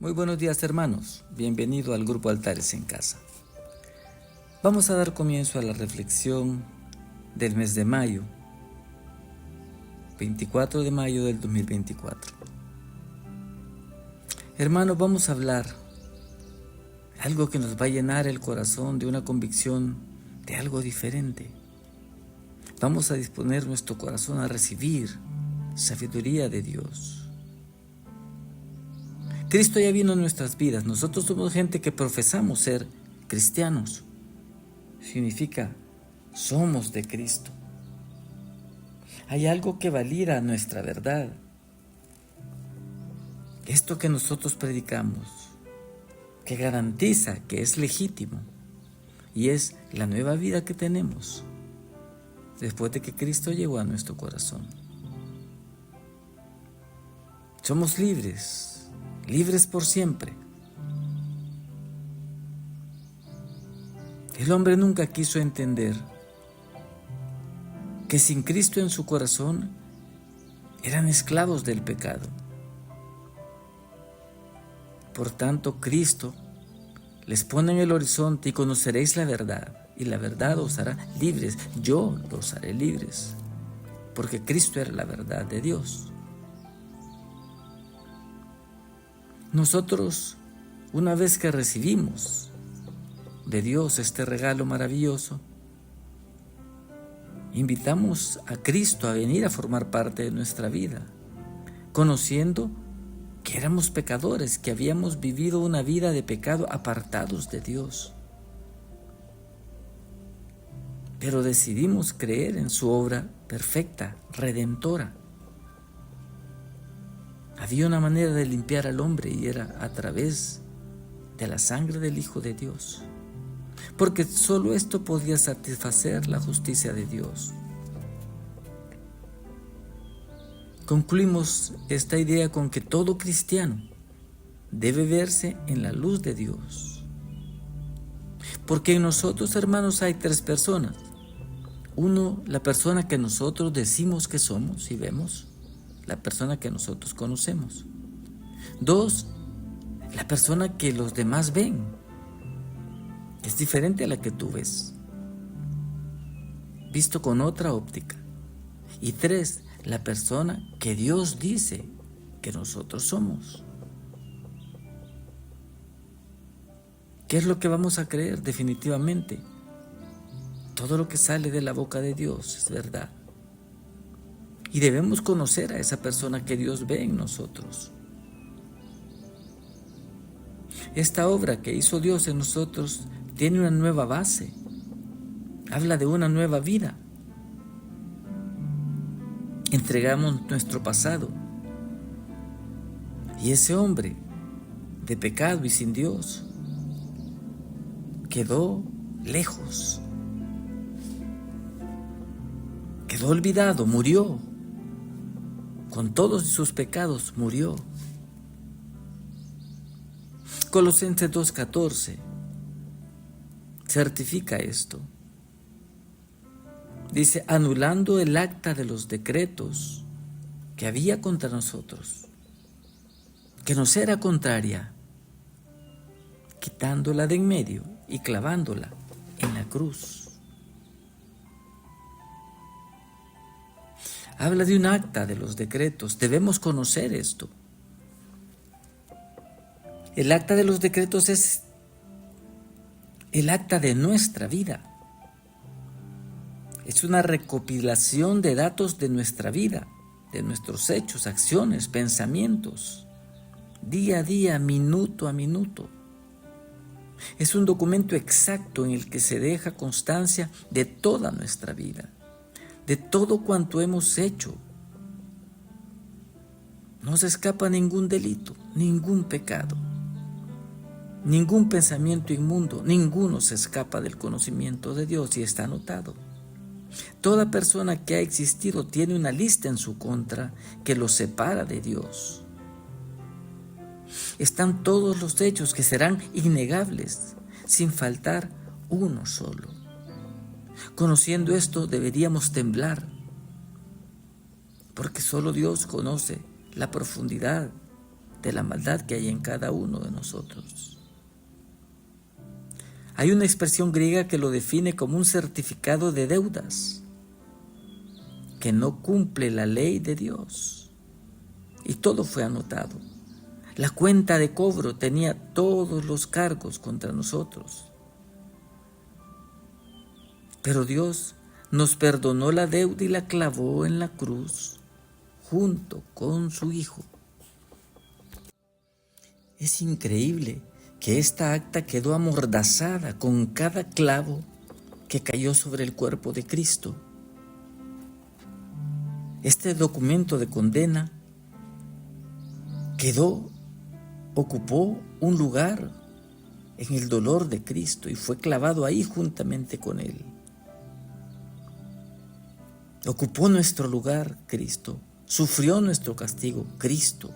Muy buenos días, hermanos, bienvenido al grupo Altares en Casa. Vamos a dar comienzo a la reflexión del mes de mayo, 24 de mayo del 2024. Hermanos, vamos a hablar de algo que nos va a llenar el corazón de una convicción de algo diferente. Vamos a disponer nuestro corazón a recibir sabiduría de Dios. Cristo ya vino a nuestras vidas. Nosotros somos gente que profesamos ser cristianos. Significa, somos de Cristo. Hay algo que valida nuestra verdad. Esto que nosotros predicamos, que garantiza que es legítimo, y es la nueva vida que tenemos después de que Cristo llegó a nuestro corazón. Somos libres por siempre. El hombre nunca quiso entender que sin Cristo en su corazón eran esclavos del pecado. Por tanto, Cristo les pone en el horizonte: y conoceréis la verdad, y la verdad os hará libres. Yo los haré libres, porque Cristo era la verdad de Dios. Nosotros, una vez que recibimos de Dios este regalo maravilloso, invitamos a Cristo a venir a formar parte de nuestra vida, conociendo que éramos pecadores, que habíamos vivido una vida de pecado apartados de Dios. Pero decidimos creer en su obra perfecta, redentora. Había una manera de limpiar al hombre, y era a través de la sangre del Hijo de Dios, porque solo esto podía satisfacer la justicia de Dios. Concluimos esta idea con que todo cristiano debe verse en la luz de Dios, porque en nosotros, hermanos, hay tres personas. Uno, la persona que nosotros decimos que somos y vemos, la persona que nosotros conocemos. Dos, la persona que los demás ven, que es diferente a la que tú ves, visto con otra óptica. Y tres, la persona que Dios dice que nosotros somos. ¿Qué es lo que vamos a creer? Definitivamente, todo lo que sale de la boca de Dios es verdad. Y debemos conocer a esa persona que Dios ve en nosotros. Esta obra que hizo Dios en nosotros tiene una nueva base. Habla de una nueva vida. Entregamos nuestro pasado. Y ese hombre de pecado y sin Dios quedó lejos. Quedó olvidado, murió. Con todos sus pecados murió. Colosenses 2:14 certifica esto. Dice: anulando el acta de los decretos que había contra nosotros, que nos era contraria, quitándola de en medio y clavándola en la cruz. Habla de un acta de los decretos. Debemos conocer esto. El acta de los decretos es el acta de nuestra vida. Es una recopilación de datos de nuestra vida, de nuestros hechos, acciones, pensamientos, día a día, minuto a minuto. Es un documento exacto en el que se deja constancia de toda nuestra vida, de todo cuanto hemos hecho. No se escapa ningún delito, ningún pecado, ningún pensamiento inmundo. Ninguno se escapa del conocimiento de Dios, y está anotado. Toda persona que ha existido tiene una lista en su contra que lo separa de Dios. Están todos los hechos que serán innegables, sin faltar uno solo. Conociendo esto, deberíamos temblar, porque solo Dios conoce la profundidad de la maldad que hay en cada uno de nosotros. Hay una expresión griega que lo define como un certificado de deudas, que no cumple la ley de Dios. Y todo fue anotado. La cuenta de cobro tenía todos los cargos contra nosotros. Pero Dios nos perdonó la deuda y la clavó en la cruz junto con su Hijo. Es increíble que esta acta quedó amordazada con cada clavo que cayó sobre el cuerpo de Cristo. Este documento de condena ocupó un lugar en el dolor de Cristo y fue clavado ahí juntamente con Él. Ocupó nuestro lugar Cristo, sufrió nuestro castigo Cristo,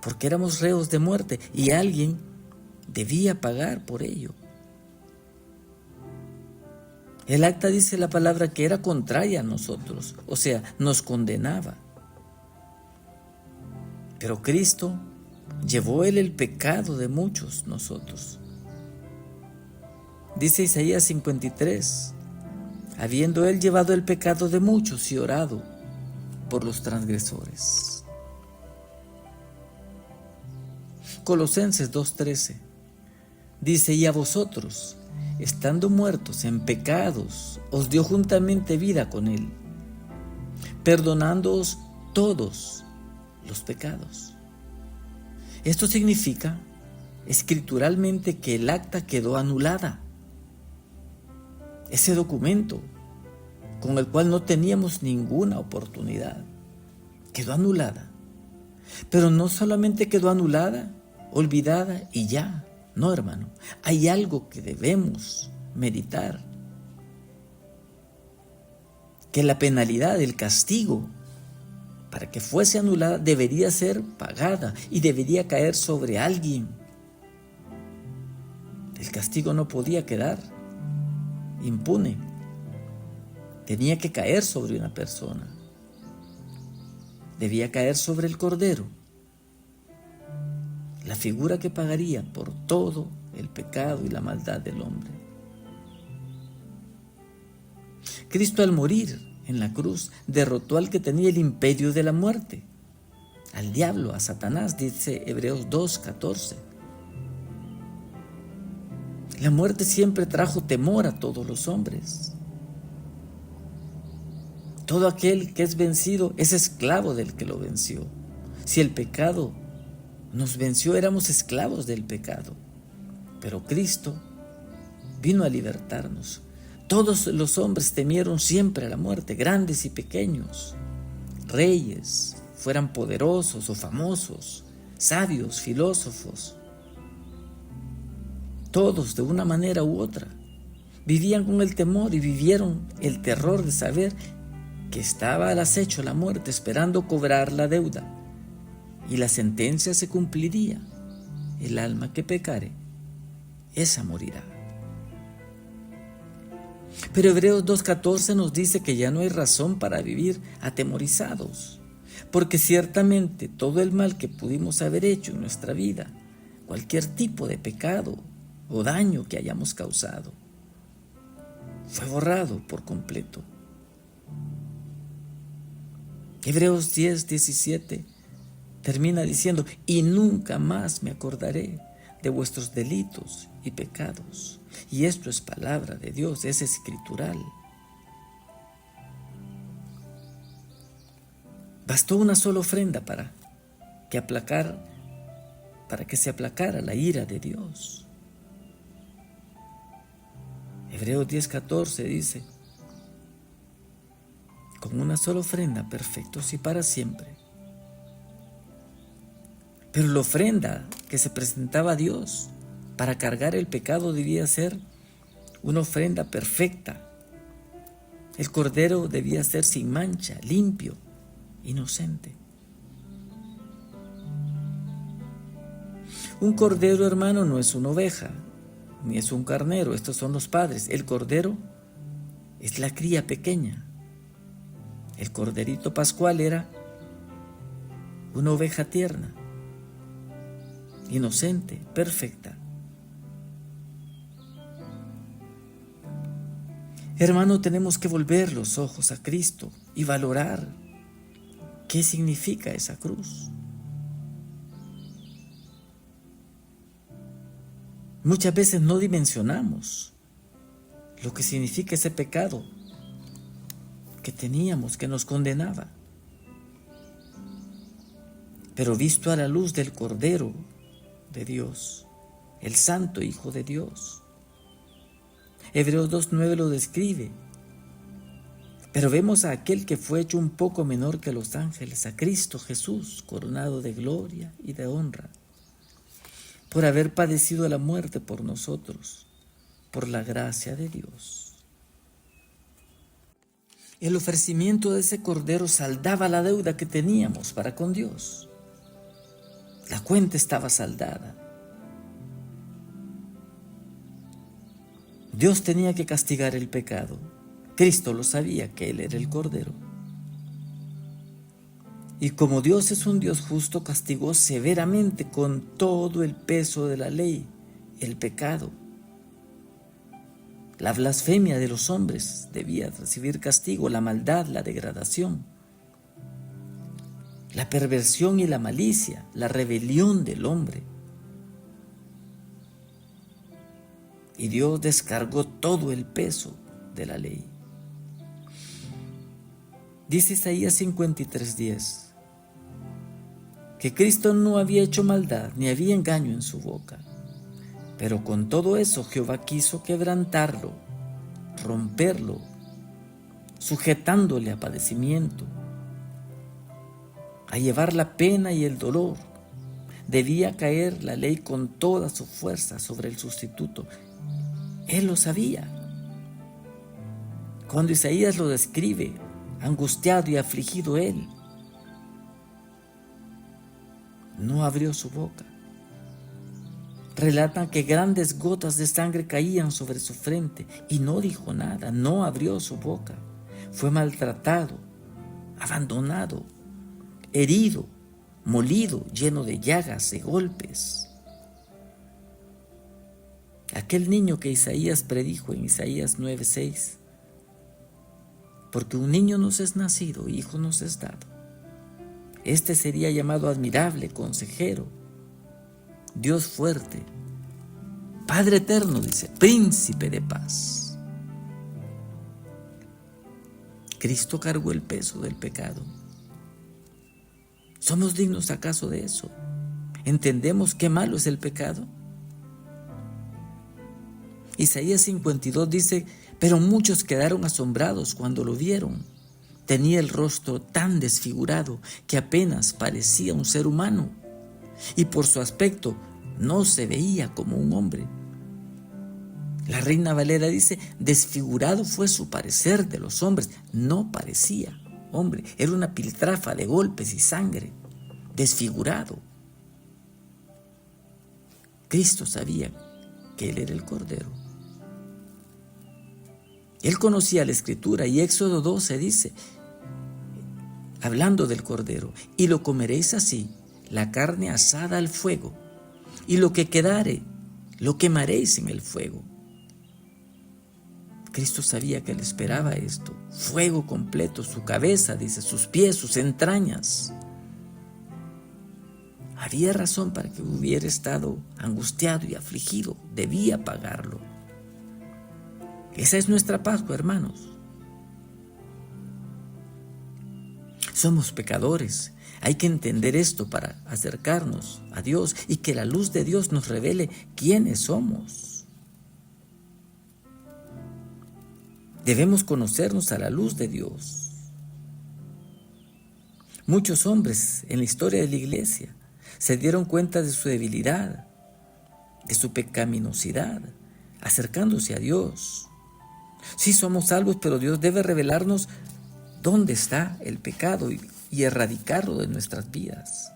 porque éramos reos de muerte y alguien debía pagar por ello. El acta dice la palabra que era contraria a nosotros, o sea, nos condenaba. Pero Cristo llevó Él el pecado de muchos nosotros. Dice Isaías 53, habiendo Él llevado el pecado de muchos y orado por los transgresores. Colosenses 2:13 dice, y a vosotros, estando muertos en pecados, os dio juntamente vida con Él, perdonándoos todos los pecados. Esto significa escrituralmente que el acta quedó anulada. Ese documento con el cual no teníamos ninguna oportunidad quedó anulada. Pero no solamente quedó anulada, olvidada y ya. No, hermano, hay algo que debemos meditar. Que la penalidad, el castigo, para que fuese anulada, debería ser pagada y debería caer sobre alguien. El castigo no podía quedar impune. Tenía que caer sobre una persona. Debía caer sobre el Cordero, la figura que pagaría por todo el pecado y la maldad del hombre. Cristo, al morir en la cruz, derrotó al que tenía el imperio de la muerte, al diablo, a Satanás, dice Hebreos 2:14. La muerte siempre trajo temor a todos los hombres. Todo aquel que es vencido es esclavo del que lo venció. Si el pecado nos venció, éramos esclavos del pecado. Pero Cristo vino a libertarnos. Todos los hombres temieron siempre a la muerte, grandes y pequeños, reyes, fueran poderosos o famosos, sabios, filósofos. Todos, de una manera u otra, vivían con el temor y vivieron el terror de saber que estaba al acecho la muerte, esperando cobrar la deuda, y la sentencia se cumpliría. El alma que pecare, esa morirá. Pero Hebreos 2:14 nos dice que ya no hay razón para vivir atemorizados, porque ciertamente todo el mal que pudimos haber hecho en nuestra vida, cualquier tipo de pecado o daño que hayamos causado, fue borrado por completo. Hebreos 10:17 termina diciendo, y nunca más me acordaré de vuestros delitos y pecados. Y esto es palabra de Dios, es escritural. Bastó una sola ofrenda para que se aplacara la ira de Dios. Hebreos 10:14 dice, con una sola ofrenda, perfectos y para siempre. Pero la ofrenda que se presentaba a Dios para cargar el pecado debía ser una ofrenda perfecta. El cordero debía ser sin mancha, limpio, inocente. Un cordero, hermano, no es una oveja, ni es un carnero, estos son los padres. El cordero es la cría pequeña. El corderito pascual era una oveja tierna, inocente, perfecta. Hermano, tenemos que volver los ojos a Cristo y valorar qué significa esa cruz. Muchas veces no dimensionamos lo que significa ese pecado que teníamos, que nos condenaba. Pero visto a la luz del Cordero de Dios, el Santo Hijo de Dios, Hebreos 2:9 lo describe. Pero vemos a aquel que fue hecho un poco menor que los ángeles, a Cristo Jesús, coronado de gloria y de honra, por haber padecido la muerte por nosotros, por la gracia de Dios. El ofrecimiento de ese cordero saldaba la deuda que teníamos para con Dios. La cuenta estaba saldada. Dios tenía que castigar el pecado. Cristo lo sabía, que Él era el Cordero. Y como Dios es un Dios justo, castigó severamente con todo el peso de la ley, el pecado. La blasfemia de los hombres debía recibir castigo, la maldad, la degradación, la perversión y la malicia, la rebelión del hombre. Y Dios descargó todo el peso de la ley. Dice Isaías 53:10 que Cristo no había hecho maldad ni había engaño en su boca, pero con todo eso Jehová quiso quebrantarlo, romperlo, sujetándole a padecimiento, a llevar la pena y el dolor. Debía caer la ley con toda su fuerza sobre el sustituto. Él lo sabía. Cuando Isaías lo describe, angustiado y afligido él, no abrió su boca. Relatan que grandes gotas de sangre caían sobre su frente y no dijo nada, no abrió su boca. Fue maltratado, abandonado, herido, molido, lleno de llagas, de golpes. Aquel niño que Isaías predijo en Isaías 9:6, porque un niño nos es nacido, hijo nos es dado. Este sería llamado admirable, consejero, Dios fuerte, Padre eterno, dice, príncipe de paz. Cristo cargó el peso del pecado. ¿Somos dignos acaso de eso? ¿Entendemos qué malo es el pecado? Isaías 52 dice, pero muchos quedaron asombrados cuando lo vieron. Tenía el rostro tan desfigurado que apenas parecía un ser humano, y por su aspecto no se veía como un hombre. La Reina Valera dice, desfigurado fue su parecer de los hombres, no parecía hombre, era una piltrafa de golpes y sangre, desfigurado. Cristo sabía que Él era el Cordero. Él conocía la Escritura y Éxodo 12 dice, hablando del Cordero, y lo comeréis así, la carne asada al fuego, y lo que quedare, lo quemaréis en el fuego. Cristo sabía que le esperaba esto, fuego completo, su cabeza, dice, sus pies, sus entrañas. Había razón para que hubiera estado angustiado y afligido, debía pagarlo. Esa es nuestra Pascua, hermanos. Somos pecadores. Hay que entender esto para acercarnos a Dios y que la luz de Dios nos revele quiénes somos. Debemos conocernos a la luz de Dios. Muchos hombres en la historia de la iglesia se dieron cuenta de su debilidad, de su pecaminosidad, acercándose a Dios. Sí somos salvos, pero Dios debe revelarnos dónde está el pecado y erradicarlo de nuestras vidas.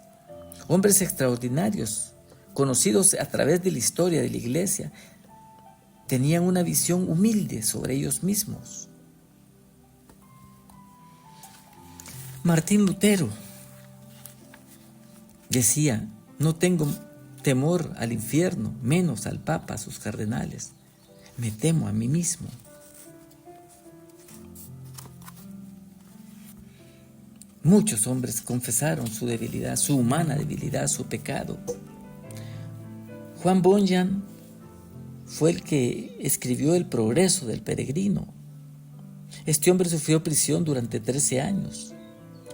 Hombres extraordinarios, conocidos a través de la historia de la iglesia, tenían una visión humilde sobre ellos mismos. Martín Lutero decía, temor al infierno, menos al Papa, a sus cardenales. Me temo a mí mismo. Muchos hombres confesaron su debilidad, su humana debilidad, su pecado. Juan Bunyan fue el que escribió El progreso del peregrino. Este hombre sufrió prisión durante 13 años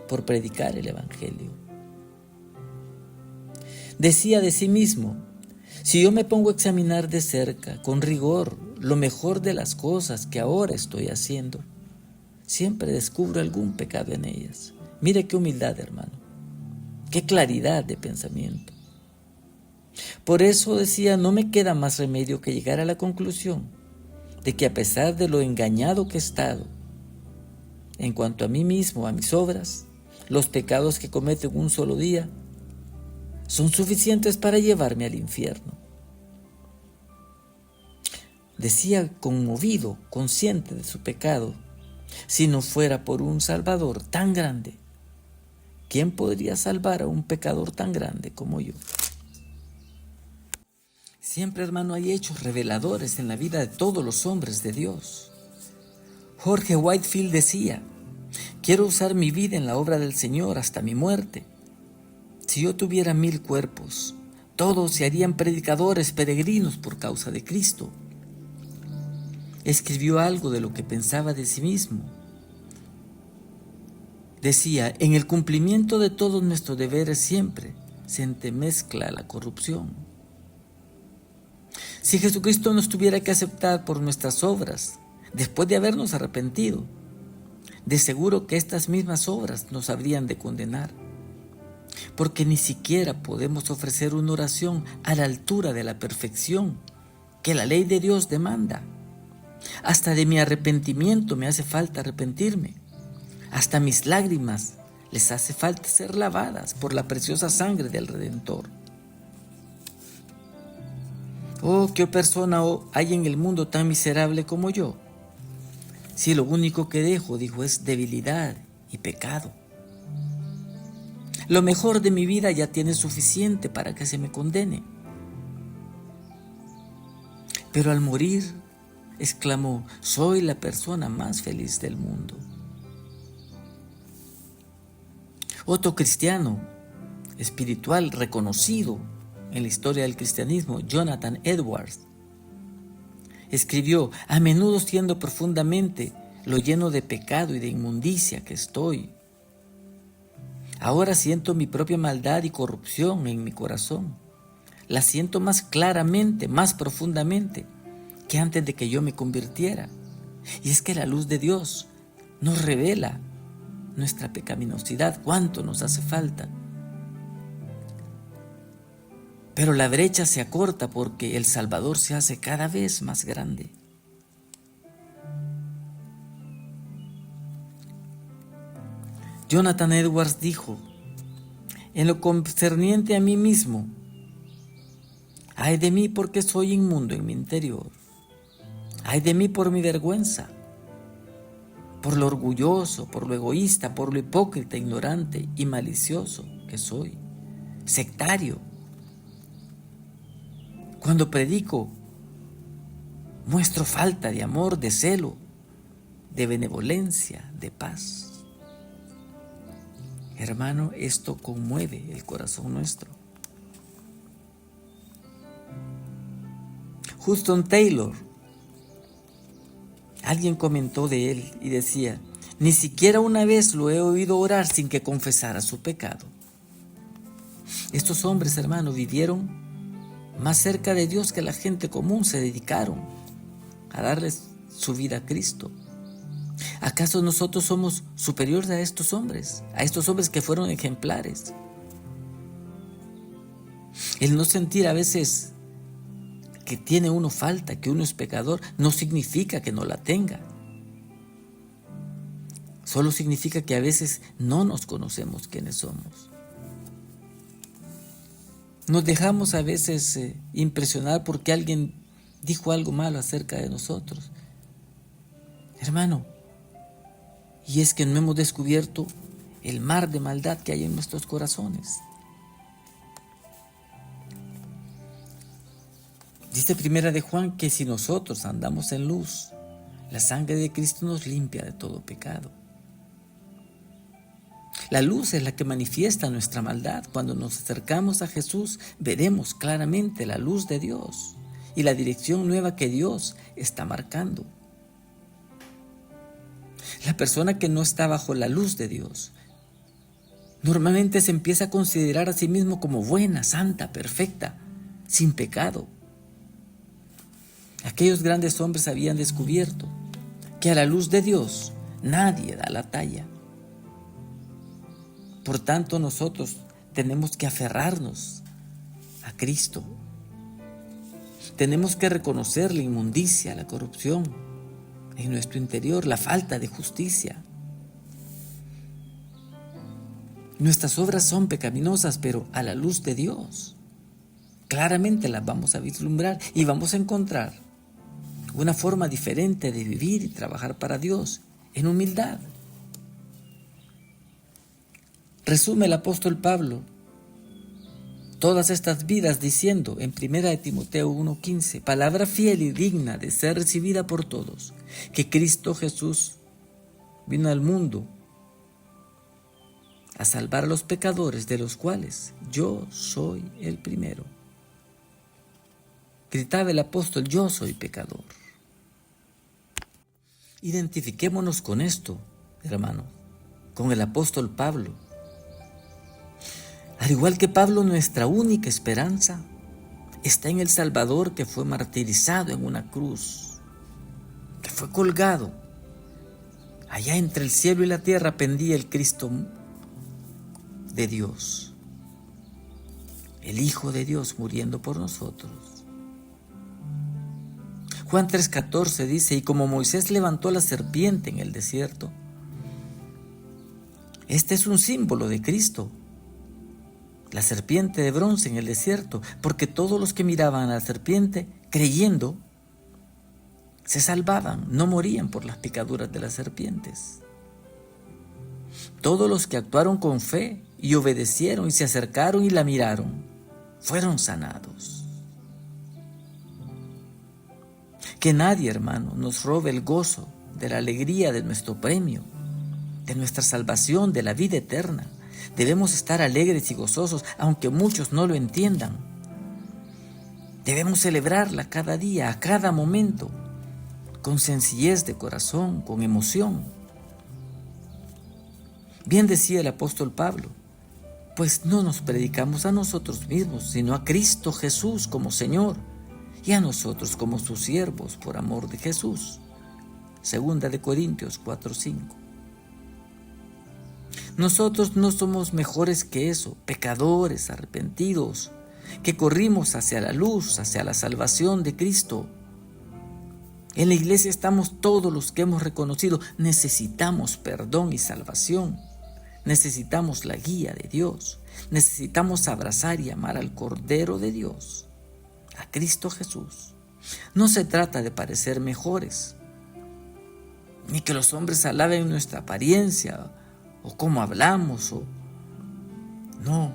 por predicar el Evangelio. Decía de sí mismo: si yo me pongo a examinar de cerca, con rigor, lo mejor de las cosas que ahora estoy haciendo, siempre descubro algún pecado en ellas. Mire qué humildad, hermano, qué claridad de pensamiento. Por eso decía, no me queda más remedio que llegar a la conclusión de que a pesar de lo engañado que he estado, en cuanto a mí mismo, a mis obras, los pecados que cometo en un solo día son suficientes para llevarme al infierno. Decía conmovido, consciente de su pecado: si no fuera por un Salvador tan grande, ¿quién podría salvar a un pecador tan grande como yo? Siempre, hermano, hay hechos reveladores en la vida de todos los hombres de Dios. Jorge Whitefield decía: quiero usar mi vida en la obra del Señor hasta mi muerte. Si yo tuviera 1000 cuerpos, todos se harían predicadores peregrinos por causa de Cristo. Escribió algo de lo que pensaba de sí mismo. Decía: en el cumplimiento de todos nuestros deberes siempre se entremezcla la corrupción. Si Jesucristo nos tuviera que aceptar por nuestras obras, después de habernos arrepentido, de seguro que estas mismas obras nos habrían de condenar, porque ni siquiera podemos ofrecer una oración a la altura de la perfección que la ley de Dios demanda. Hasta de mi arrepentimiento me hace falta arrepentirme. Hasta mis lágrimas les hace falta ser lavadas por la preciosa sangre del Redentor. Oh, ¿qué persona hay en el mundo tan miserable como yo? Si lo único que dejo, dijo, es debilidad y pecado. Lo mejor de mi vida ya tiene suficiente para que se me condene. Pero al morir, exclamó: soy la persona más feliz del mundo. Otro cristiano espiritual reconocido en la historia del cristianismo, Jonathan Edwards, escribió: a menudo siento profundamente lo lleno de pecado y de inmundicia que estoy. Ahora siento mi propia maldad y corrupción en mi corazón. La siento más claramente, más profundamente que antes de que yo me convirtiera. Y es que la luz de Dios nos revela nuestra pecaminosidad, cuánto nos hace falta. Pero la brecha se acorta porque el Salvador se hace cada vez más grande. Jonathan Edwards dijo: en lo concerniente a mí mismo, ay de mí porque soy inmundo en mi interior. Ay de mí por mi vergüenza, por lo orgulloso, por lo egoísta, por lo hipócrita, ignorante y malicioso que soy, sectario. Cuando predico, muestro falta de amor, de celo, de benevolencia, de paz. Hermano, esto conmueve el corazón nuestro. Hudson Taylor, alguien comentó de él y decía: ni siquiera una vez lo he oído orar sin que confesara su pecado. Estos hombres, hermano, vivieron más cerca de Dios que la gente común, se dedicaron a darles su vida a Cristo. ¿Acaso nosotros somos superiores a estos hombres que fueron ejemplares? El no sentir a veces que tiene uno falta, que uno es pecador, no significa que no la tenga. Solo significa que a veces no nos conocemos quiénes somos. Nos dejamos a veces impresionar porque alguien dijo algo malo acerca de nosotros. Hermano, y es que no hemos descubierto el mar de maldad que hay en nuestros corazones. Dice Primera de Juan que si nosotros andamos en luz, la sangre de Cristo nos limpia de todo pecado. La luz es la que manifiesta nuestra maldad. Cuando nos acercamos a Jesús, veremos claramente la luz de Dios y la dirección nueva que Dios está marcando. La persona que no está bajo la luz de Dios normalmente se empieza a considerar a sí mismo como buena, santa, perfecta, sin pecado. Aquellos grandes hombres habían descubierto que a la luz de Dios nadie da la talla. Por tanto, nosotros tenemos que aferrarnos a Cristo. Tenemos que reconocer la inmundicia, la corrupción en nuestro interior, la falta de justicia. Nuestras obras son pecaminosas, pero a la luz de Dios claramente las vamos a vislumbrar y vamos a encontrar una forma diferente de vivir y trabajar para Dios en humildad. Resume el apóstol Pablo todas estas vidas diciendo en 1 de Timoteo 1:15, palabra fiel y digna de ser recibida por todos, que Cristo Jesús vino al mundo a salvar a los pecadores, de los cuales yo soy el primero. Gritaba el apóstol, yo soy pecador. Identifiquémonos con esto, hermano, con el apóstol Pablo. Al igual que Pablo, nuestra única esperanza está en el Salvador que fue martirizado en una cruz, que fue colgado. Allá entre el cielo y la tierra pendía el Cristo de Dios, el Hijo de Dios muriendo por nosotros. Juan 3:14 dice, y como Moisés levantó la serpiente en el desierto, este es un símbolo de Cristo, la serpiente de bronce en el desierto, porque todos los que miraban a la serpiente, creyendo, se salvaban, no morían por las picaduras de las serpientes. Todos los que actuaron con fe y obedecieron y se acercaron y la miraron, fueron sanados. Que nadie, hermano, nos robe el gozo de la alegría de nuestro premio, de nuestra salvación, de la vida eterna. Debemos estar alegres y gozosos, aunque muchos no lo entiendan. Debemos celebrarla cada día, a cada momento, con sencillez de corazón, con emoción. Bien decía el apóstol Pablo, pues no nos predicamos a nosotros mismos, sino a Cristo Jesús como Señor y a nosotros como sus siervos por amor de Jesús. 2 de Corintios 4:5. Nosotros no somos mejores que eso, pecadores arrepentidos, que corrimos hacia la luz, hacia la salvación de Cristo. En la iglesia estamos todos los que hemos reconocido, necesitamos perdón y salvación. Necesitamos la guía de Dios. Necesitamos abrazar y amar al Cordero de Dios, a Cristo Jesús. No se trata de parecer mejores, ni que los hombres alaben nuestra apariencia o cómo hablamos. No,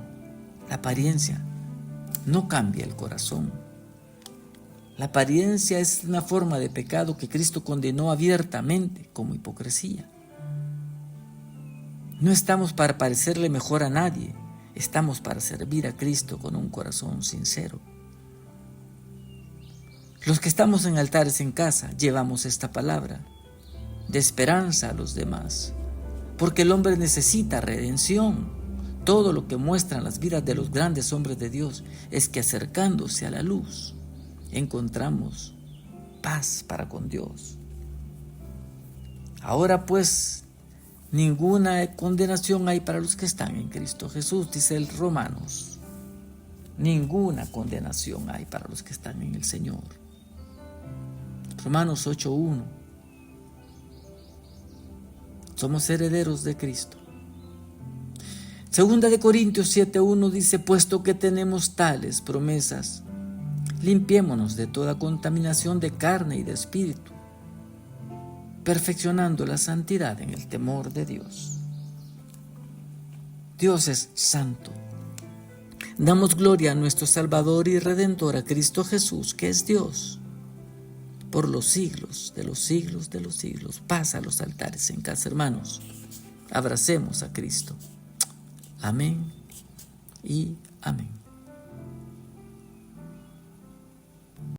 la apariencia no cambia el corazón. La apariencia es una forma de pecado que Cristo condenó abiertamente como hipocresía. No estamos para parecerle mejor a nadie, estamos para servir a Cristo con un corazón sincero. Los que estamos en altares en casa llevamos esta palabra de esperanza a los demás, porque el hombre necesita redención. Todo lo que muestran las vidas de los grandes hombres de Dios es que acercándose a la luz encontramos paz para con Dios. Ahora pues, ninguna condenación hay para los que están en Cristo Jesús, dice el Romanos. Ninguna condenación hay para los que están en el Señor. Romanos 8:1. Somos herederos de Cristo. 2 de Corintios 7:1 dice, puesto que tenemos tales promesas, limpiémonos de toda contaminación de carne y de espíritu, perfeccionando la santidad en el temor de Dios. Dios es santo. Damos gloria a nuestro Salvador y Redentor, a Cristo Jesús, que es Dios, por los siglos de los siglos de los siglos. Paz a los altares en casa, hermanos. Abracemos a Cristo. Amén y amén.